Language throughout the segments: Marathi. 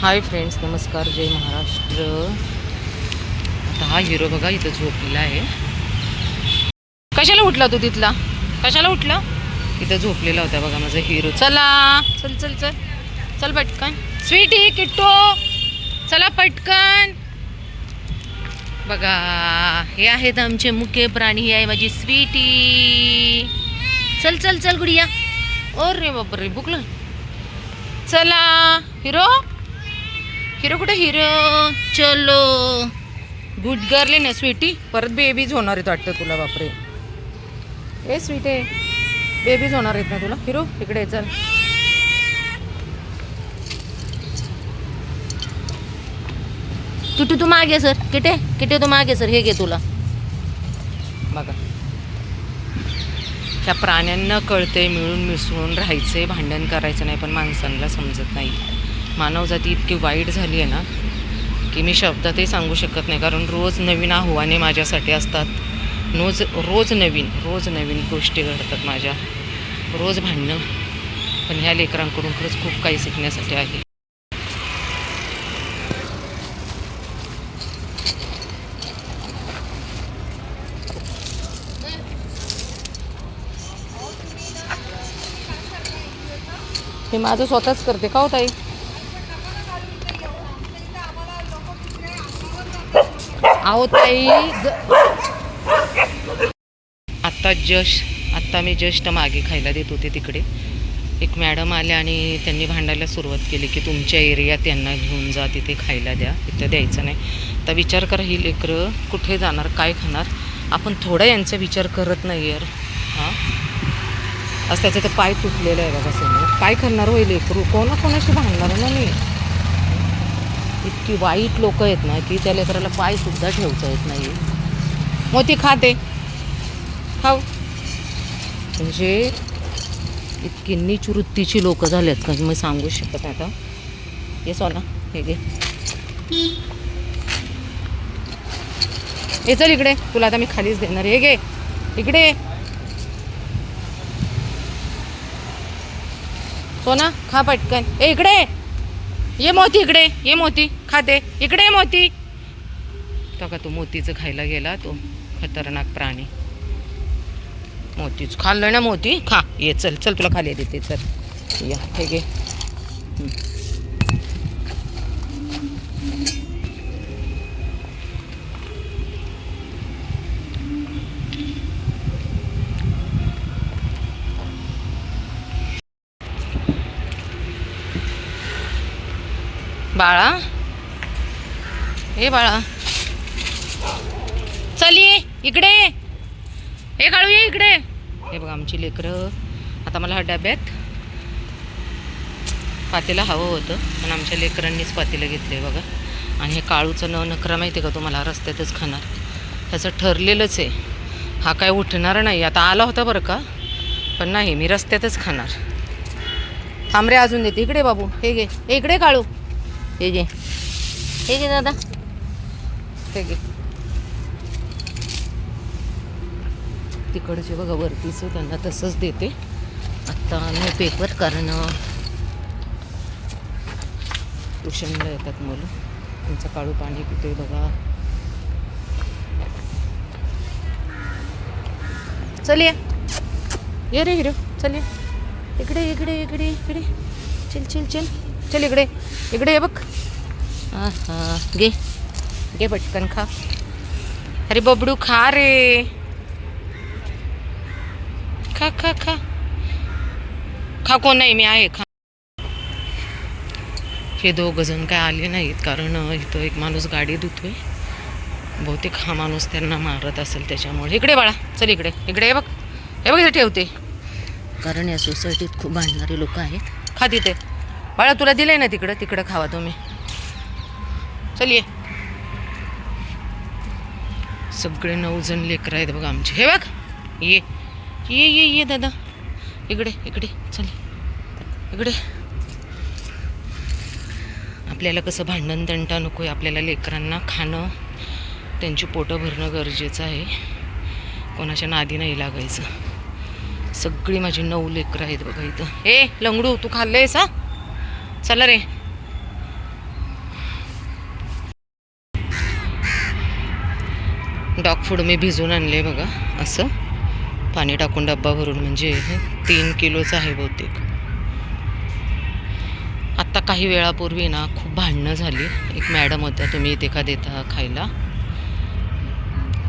हाय फ्रेंड्स, नमस्कार, जय महाराष्ट्र. आता हा हिरो बघा इथं झोपलेला आहे. कशाला उठला तू तिथला? कशाला उठला? इथं झोपलेला होता बघा माझा हिरो. चला चल चल चल चल पटकन. स्वीटी, किट्टू, चला पटकन. बघा हे आहेत आमचे मुख्य प्राणी. ही आहे माझी स्वीटी. चल चल चल गुडिया. अरे बापरे भुकलं. चला हिरो. हिरो कुठे? हिरो चलो. गुड गर्ल आहे ना स्वीटी. परत बेबीज होणार आहेत वाटतं तुला. बापरे ए स्वीटे, बेबीज होणार आहेत ना तुला. हिरो इकडे चल. किटू तू मागे सर. किटे किटे तू मागे सर. हे घे तुला. बघा ह्या प्राण्यांना कळतंय मिळून मिसळून राहायचंय, भांडण करायचं नाही. पण माणसांना समजत नाही. मानवजाती इतकी वाईट झाली आहे ना की मी शब्दातही सांगू शकत नाही. कारण रोज नवीन आव्हाने माझ्यासाठी असतात. रोज नवीन गोष्टी घडतात माझ्या. रोज भांडणं. पण ह्या लेकरांकडून खरंच खूप काही शिकण्यासाठी आहे. हे माझं स्वतःच करते का हो ताई? आहो ताई, आत्ता मी जस्ट मागे खायला देत होते. तिकडे एक मॅडम आल्या आणि त्यांनी भांडायला सुरुवात केली की तुमच्या एरियात त्यांना घेऊन जा, तिथे खायला द्या, इथं द्यायचं नाही. आता विचार करा, ही लेकरं कुठे जाणार, काय खाणार? आपण थोडा यांचा विचार करत नाही यार. हां, आज त्याचं तर पाय तुटलेलं आहे बघा समोर. काय करणार होईल लेकरू? कोणाशी भांडणार ना मी. इतकी वाईट लोक आहेत ना की त्या लेकराला पायसुद्धा ठेवता येत नाही. मोती खाते खाऊ. म्हणजे इतकी नीच वृत्तीची लोक झालेत का मी सांगू शकत आता. हे सोना हे घे. हे चल इकडे, तुला आता मी खालीच देणार. हे घे इकडे. सोना खा पटकन. ए इकडे ये मोती. इकडे ये मोती. खाते इकडे. मोती तो का, तो मोतीचं खायला गेला तो खतरनाक प्राणी. मोतीच खाल्लं ना. मोती खा. ये चल चल, तुला खाली देते. चल या हे घे. बाळा, ए बाळा चल ये इकडे. हे काढू ये इकडे. हे बघा आमची लेकरं. आता मला ह्या डब्यात पातेलं हवं होतं पण आमच्या लेकरांनीच पातेलं घेतलं आहे बघा. आणि हे काळूचं नखरा माहिती आहे का तुम्हाला? रस्त्यातच खाणार. ह्याचं ठरलेलंच आहे. हा काय उठणार नाही. आता आला होता बरं का, पण नाही, मी रस्त्यातच खाणार. थांबरे अजून देते. इकडे बाबू हे घे. हे इकडे काळू. हे घे. हे घे दादा. हे घे. तिकडचे बघा वरतीच त्यांना तसंच देते. आत्ता नाही पेपर, कारण ट्युशनला येतात मुलं. त्यांचं काळू पाणी पितोय बघा. चल ये रे हिरो. चल ये इकडे इकडे इकडे इकडे. चल चल चल चल इकडे इकडे. ये बघ. हां हां घे घे पटकन खा. अरे बबडू खा रे. खा खा खा खा. कोण नाही, मी आहे. खा. हे दोघं जण काय आले नाहीत कारण इथं एक माणूस गाडी धुतोय. बहुतेक हा माणूस त्यांना मारत असेल त्याच्यामुळे. इकडे बाळा चल इकडे इकडे. हे बघ हे बघ इथे ठेवते. कारण या सोसायटीत खूप भांडणारे लोक आहेत. खा तिथे बाळा. तुला दिलंय ना तिकडं, तिकडं खावा तुम्ही. चल ये. सगळे 9 जण लेकरं आहेत बघा आमचे. हे बघ ये ये ये ये दादा इकडे इकडे. चल इकडे. आपल्याला कसं भांडण तंटा नको आहे. आपल्याला लेकरांना खाणं, त्यांची पोटं भरणं गरजेचं आहे. कोणाच्या नादी नाही लागायचं. सगळी माझी 9 लेकरं आहेत बघा इथं. ए लंगडू, तू खाल्लंयस? हा चला रे. डॉग फूड मी भिजून आणले बघा, असं पाणी टाकून डब्बा भरून, म्हणजे हे 3 किलोचं आहे बहुतेक. आत्ता काही वेळापूर्वी ना खूप भांडणं झाली. एक मॅडम होत्या, तुम्ही इथे का देता खायला.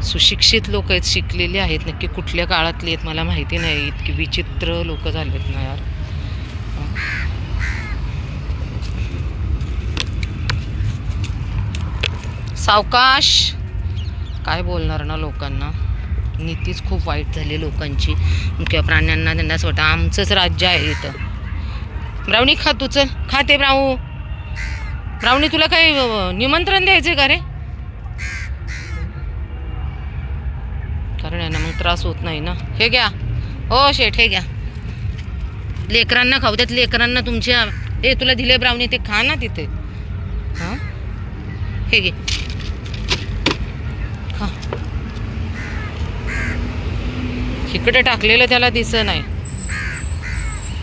सुशिक्षित लोक आहेत, शिकलेले आहेत, नक्की कुठल्या काळातले आहेत मला माहिती नाही. इतकी विचित्र लोक झालेत ना यार. सावकाश, काय बोलणार ना लोकांना. नीतीच खूप वाईट झाली लोकांची. मुख्य प्राण्यांना त्यांना असं वाटतं आमचंच राज्य आहे इथं. ब्राउनी खा तू, चल खा ते ब्राउनी. तुला काही निमंत्रण द्यायचं का रे? कारण आहे ना मग त्रास होत नाही ना. हे घ्या, हो शेठ हे घ्या. लेकरांना खाऊ द्यात, लेकरांना तुमच्या. हे तुला दिले ब्राउनी, ते खा ना तिथे. हां हे घे खा. इकडे टाकलेलं त्याला दिसत नाही.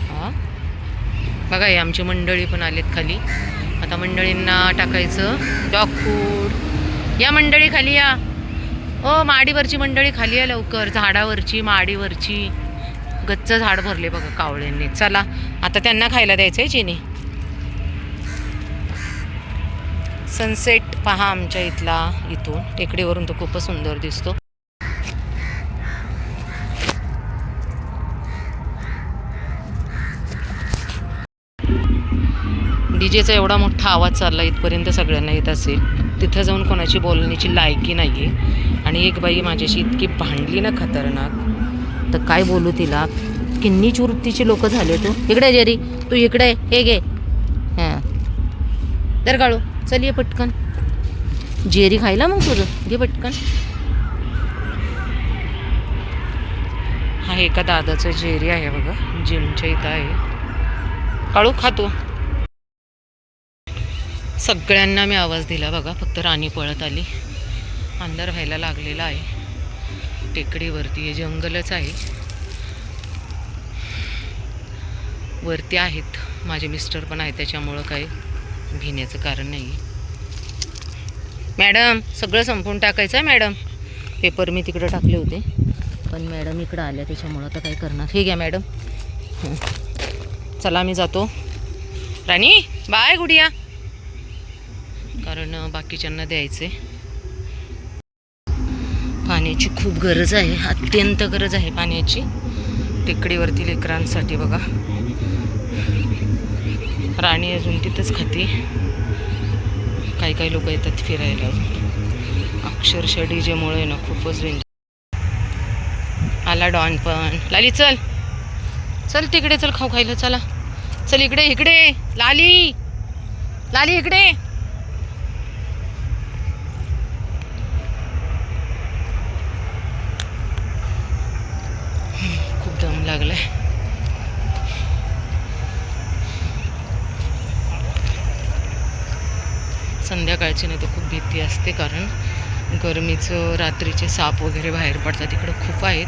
हां बघा, हे आमची मंडळी पण आलेत खाली. आता मंडळींना टाकायचं डॉग फूड. या मंडळी खाली या. ओ माडीवरची मंडळी खाली या लवकर. झाडावरची, माडीवरची. गच्च झाड भरले बघा कावळ्यांनी. चला आता त्यांना खायला द्यायचं आहे चिनी. सनसेट पहा आमच्या इथला. इथून टेकडीवरून तो खूपच सुंदर दिसतो. डीजेचा एवढा मोठा आवाज चालला, इथपर्यंत सगळ्यांना येत असेल. तिथं जाऊन कोणाची बोलण्याची लायकी नाही आहे. आणि एक बाई माझ्याशी इतकी भांडली ना खतरनाक, तर काय बोलू तिला. किन्नी चुरतीची लोक झाले. तू इकडे जेरी, तू इकडे हे घे. हां तर काळू चल ये पटकन. जेरी खायला मग तुझं घे पटकन. हा एका दादाचं जेरी आहे बघा, जिमच्या इथं आहे. काळू खातो. सगळ्यांना मी आवाज दिला बघा, फक्त राणी पळत आली. अंधार व्हायला लागलेला आहे. टेकडीवरती हे जंगलच आहे. वरती आहेत माझे मिस्टर पण आहे, त्याच्यामुळं काही भिण्याचं कारण नाही. मॅडम सगळं संपवून टाकायचं आहे मॅडम. पेपर मी तिकडे टाकले होते, पण मॅडम इकडं आल्या, त्याच्यामुळं आता काय करणार. हे घ्या मॅडम. चला मी जातो. राणी बाय गुडिया. कारण बाकीच्यांना द्यायचे. पाण्याची खूप गरज आहे, अत्यंत गरज आहे पाण्याची टेकडीवरती लेकरांसाठी बघा. राणी अजून तिथंच खाते. काही काही लोक येतात फिरायला. अक्षरशः डीजेमुळे ना खूपच डेंजर. आला डॉन पण. लाली चल चल तिकडे, चल खाऊ खायला. चला चल इकडे इकडे. लाली लाली इकडे. खूप दम लागलाय. संध्याकाळची नाही तर खूप भीती असते, कारण गरमीचं रात्रीचे साप वगैरे बाहेर पडतात. इकडं खूप आहेत.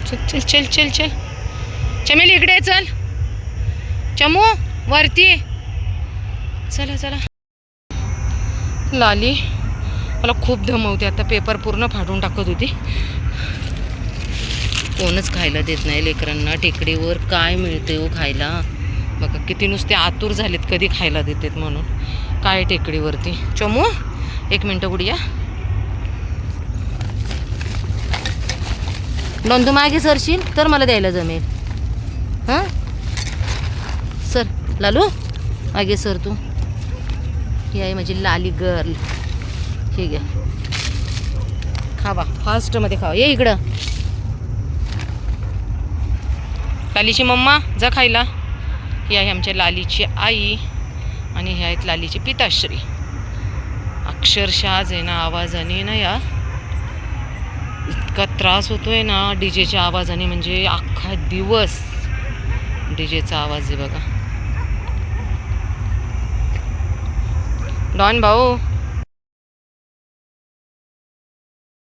चल चल चल चल चल. चमेली इकडे चल. चमू वरती. चला चला. लाली मला खूप दमवते आता. पेपर पूर्ण फाडून टाकत होती. कोणच खायला देत नाही लेकरांना. टेकडीवर काय मिळते हो खायला बघा. किती नुसते आतुर झालेत कधी खायला देतात म्हणून. काय टेकडीवरती. चमू 1 मिनटं गुडिया. डॉन तू मागे सरशील तर मला द्यायला जमेल. हां सर. लालू मागे सर तू. ही आहे माझी लाली गर्ल. हे घ्या खावा, फास्टमध्ये खावा. ये इकडं. लालीची मम्मा जा खायला. ही आहे आमच्या लालीची आई आणि हे आहेत लालीची पिताश्री. अक्षरशः आज आहे ना आवाजाने ना या इतका त्रास होतोय ना डीजेच्या आवाजाने. म्हणजे अख्खा दिवस डीजेचा आवाज आहे बघा. डॉन भाऊ